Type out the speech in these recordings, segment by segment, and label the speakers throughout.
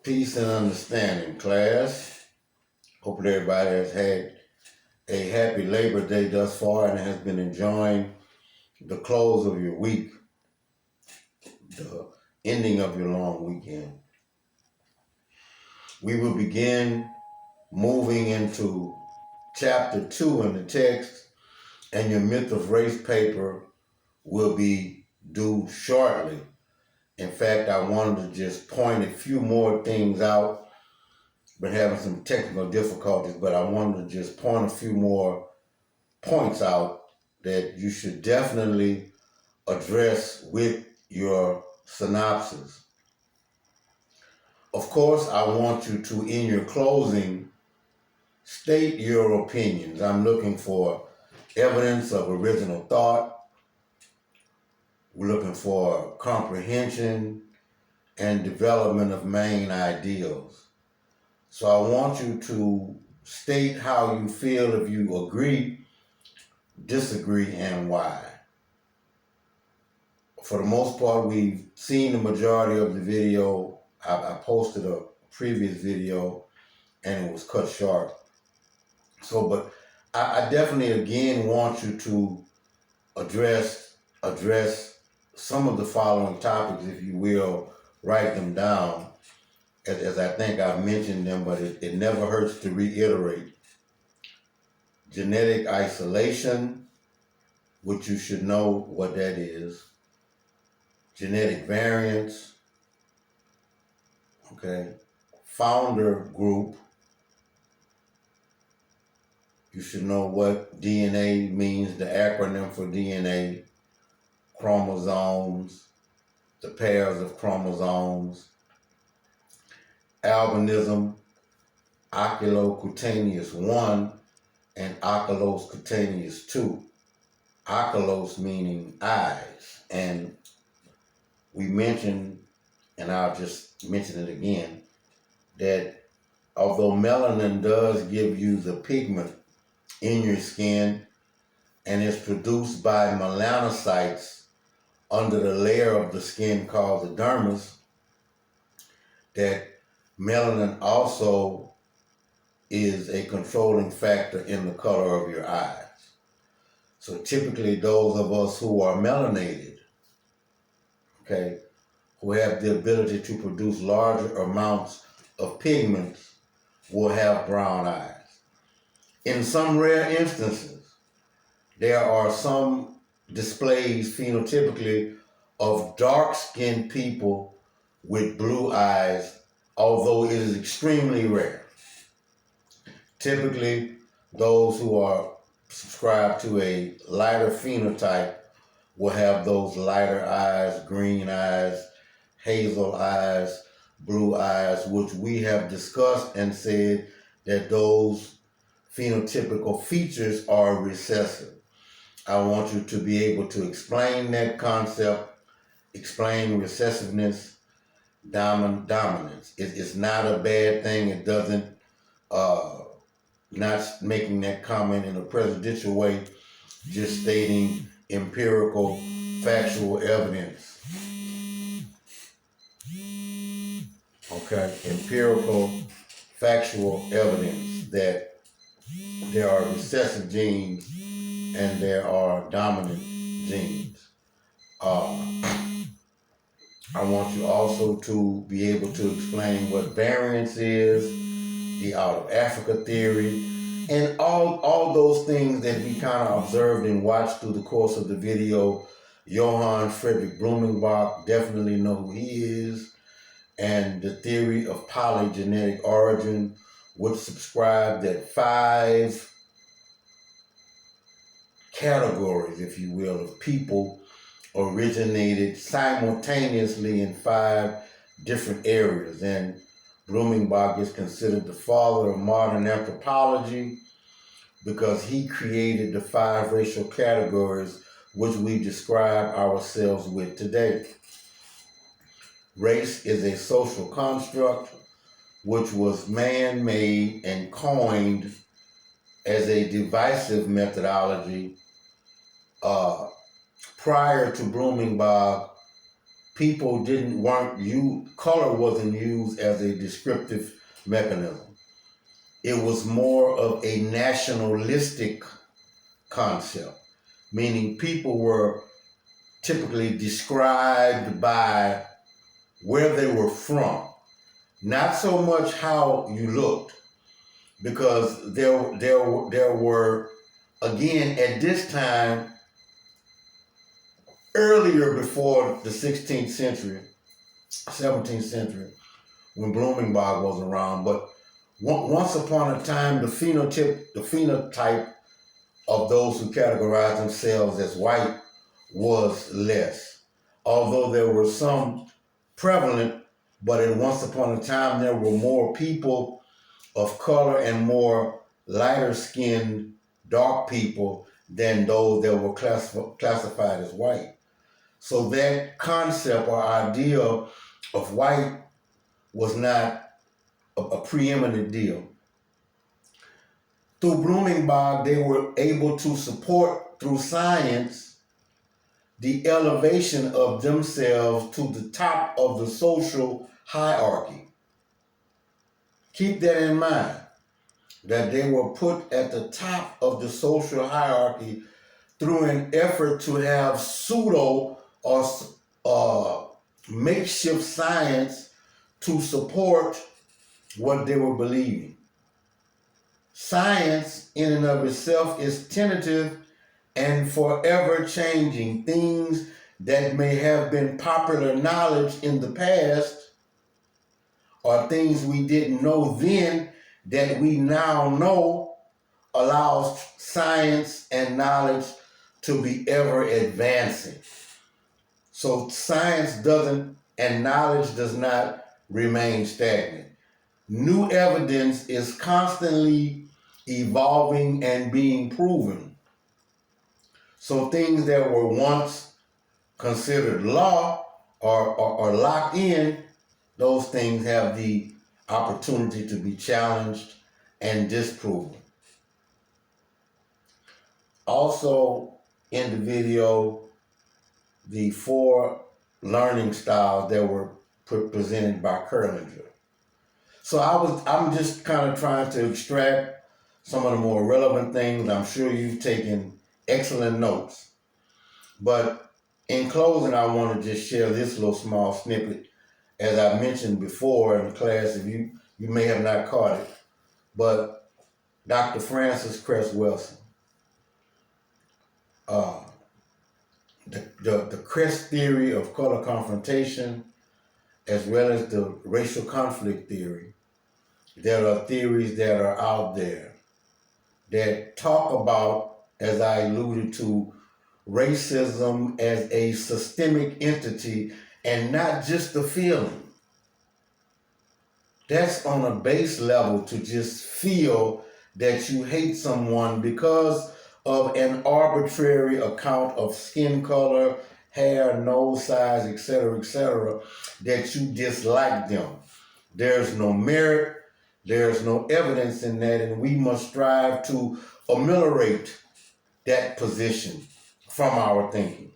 Speaker 1: Peace and understanding, class. Hope that everybody has had a happy Labor Day thus far and has been enjoying the close of your week, the ending of your long weekend. We will begin moving into chapter 2 in the text, and your Myth of Race paper will be due shortly. In fact, I wanted to just point a few more things out. Been having some technical difficulties, but I wanted to just point a few more points out that you should definitely address with your synopsis. Of course, I want you to, in your closing, state your opinions. I'm looking for evidence of original thought. We're looking for comprehension and development of main ideals. So I want you to state how you feel, if you agree, disagree, and why. For the most part, we've seen the majority of the video. I posted a previous video and it was cut short. So, but I definitely again want you to address some of the following topics, if you will, write them down as I think I've mentioned them, but it never hurts to reiterate. Genetic isolation, which you should know what that is. Genetic variance, okay. Founder group, you should know what DNA means, the acronym for DNA, chromosomes, the pairs of chromosomes. Albinism, oculocutaneous 1 and oculocutaneous 2. Oculos meaning eyes. And we mentioned, and I'll just mention it again, that although melanin does give you the pigment in your skin and is produced by melanocytes under the layer of the skin called the dermis, that melanin also is a controlling factor in the color of your eyes. So typically those of us who are melanated, okay, who have the ability to produce larger amounts of pigments will have brown eyes. In some rare instances, there are some displays phenotypically of dark-skinned people with blue eyes, although it is extremely rare. Typically, those who are subscribed to a lighter phenotype will have those lighter eyes, green eyes, hazel eyes, blue eyes, which we have discussed and said that those phenotypical features are recessive. I want you to be able to explain that concept, explain recessiveness, dominance. It's not a bad thing. It doesn't, not making that comment in a presidential way, just stating empirical, factual evidence. Okay, empirical, factual evidence that there are recessive genes and there are dominant genes. I want you also to be able to explain what variance is, the out of Africa theory, and all those things that we kind of observed and watched through the course of the video. Johann Friedrich Blumenbach, definitely know who he is, and the theory of polygenetic origin, which subscribed that 5 categories, if you will, of people originated simultaneously in 5 different areas. And Blumenbach is considered the father of modern anthropology because he created the 5 racial categories which we describe ourselves with today. Race is a social construct which was man-made and coined as a divisive methodology prior to Blumenbach people color wasn't used as a descriptive mechanism. It was more of a nationalistic concept, meaning people were typically described by where they were from, not so much how you looked, because there were, again, at this time, earlier, before the 16th century, 17th century, when Blumenbach was around, but once upon a time, the phenotype of those who categorized themselves as white was less. Although there were some prevalent, but at once upon a time there were more people of color and more lighter skinned, dark people than those that were classified as white. So that concept or idea of white was not a preeminent deal. Through Blumenbach, they were able to support through science the elevation of themselves to the top of the social hierarchy. Keep that in mind, that they were put at the top of the social hierarchy through an effort to have pseudo or makeshift science to support what they were believing. Science in and of itself is tentative and forever changing. Things that may have been popular knowledge in the past or things we didn't know then that we now know allows science and knowledge to be ever advancing. So science doesn't and knowledge does not remain stagnant. New evidence is constantly evolving and being proven. So things that were once considered law or locked in, those things have the opportunity to be challenged and disproven. Also in the video, the 4 learning styles that were presented by Kerlinger. So I'm just kind of trying to extract some of the more relevant things. I'm sure you've taken excellent notes. But in closing, I want to just share this little small snippet. As I mentioned before in class, if you may have not caught it, but Dr. Frances Cress Welsing, the Cress theory of color confrontation, as well as the racial conflict theory, there are theories that are out there that talk about, as I alluded to, racism as a systemic entity and not just a feeling. That's on a base level, to just feel that you hate someone because of an arbitrary account of skin color, hair, nose size, etc., that you dislike them. There's no merit, there's no evidence in that, and we must strive to ameliorate that position from our thinking.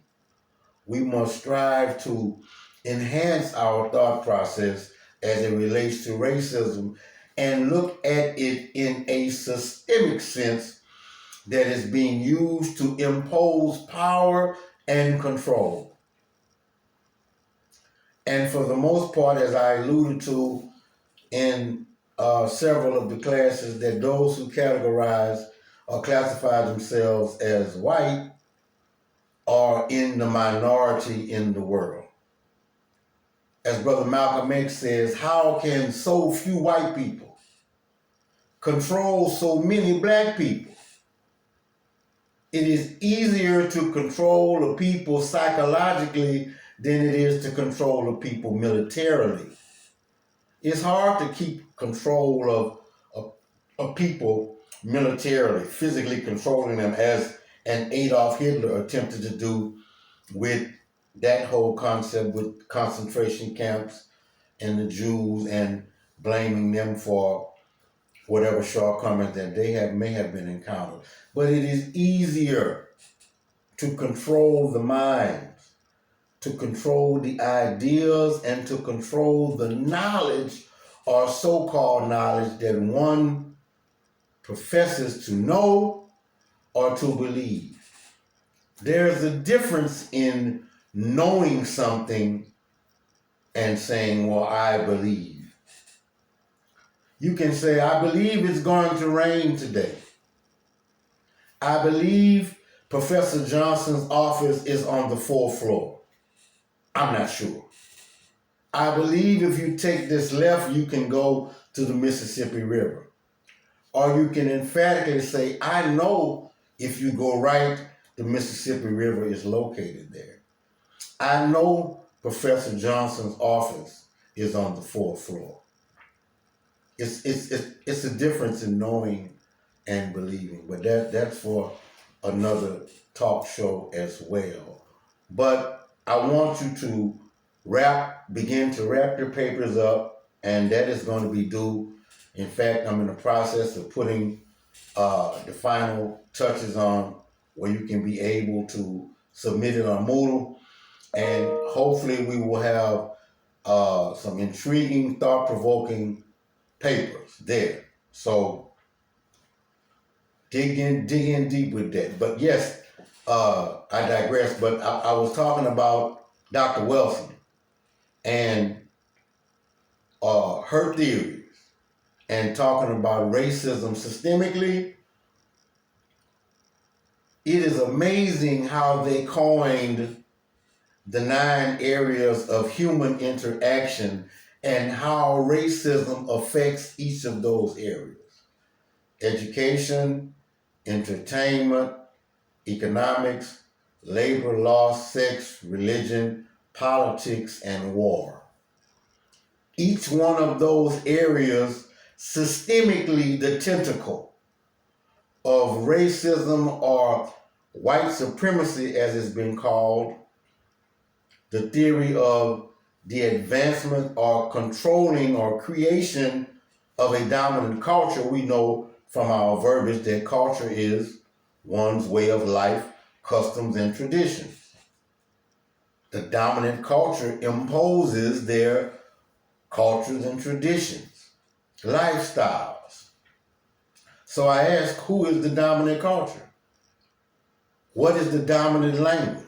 Speaker 1: We must strive to enhance our thought process as it relates to racism and look at it in a systemic sense that is being used to impose power and control. And for the most part, as I alluded to in several of the classes, that those who categorize or classify themselves as white are in the minority in the world. As Brother Malcolm X says, how can so few white people control so many black people? It is easier to control the people psychologically than it is to control the people militarily. It's hard to keep control of people militarily, physically controlling them, as an Adolf Hitler attempted to do with that whole concept with concentration camps and the Jews, and blaming them for whatever shortcomings that they may have been encountered. But it is easier to control the minds, to control the ideas and to control the knowledge or so-called knowledge that one professes to know or to believe. There's a difference in knowing something and saying, well, I believe. You can say, I believe it's going to rain today. I believe Professor Johnson's office is on the 4th floor. I'm not sure. I believe if you take this left, you can go to the Mississippi River. Or you can emphatically say, I know if you go right, the Mississippi River is located there. I know Professor Johnson's office is on the 4th floor. It's a difference in knowing and believing, but that's for another talk show as well. But I want you to begin to wrap your papers up, and that is going to be due. In fact, I'm in the process of putting the final touches on where you can be able to submit it on Moodle, and hopefully we will have some intriguing, thought-provoking papers there. So dig in deep with that. But yes, I digress. But I was talking about Dr. Wilson and her theories and talking about racism systemically. It is amazing how they coined the 9 areas of human interaction and how racism affects each of those areas. Education, entertainment, economics, labor law, sex, religion, politics, and war. Each one of those areas, systemically, the tentacle of racism or white supremacy, as it's been called, the theory of the advancement or controlling or creation of a dominant culture. We know from our verbiage that culture is one's way of life, customs, and traditions. The dominant culture imposes their cultures and traditions, lifestyles. So I ask, who is the dominant culture? What is the dominant language?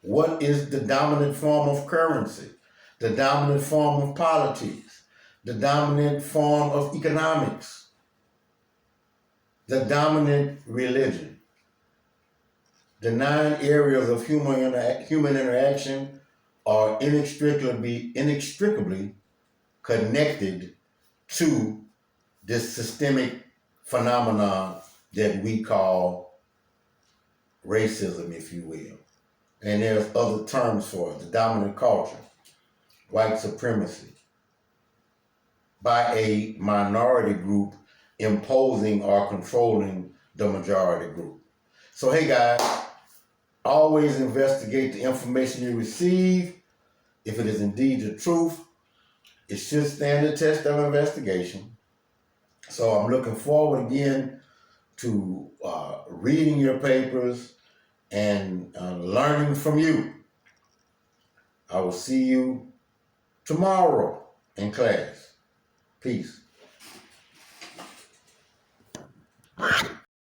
Speaker 1: What is the dominant form of currency? The dominant form of politics? The dominant form of economics? The dominant religion? The 9 areas of human interaction are inextricably connected to this systemic phenomenon that we call racism, if you will. And there's other terms for it: the dominant culture, white supremacy, by a minority group imposing or controlling the majority group. So hey guys, always investigate the information you receive. If it is indeed the truth, it should stand the test of investigation. So I'm looking forward again to reading your papers and learning from you. I will see you tomorrow in class. Peace.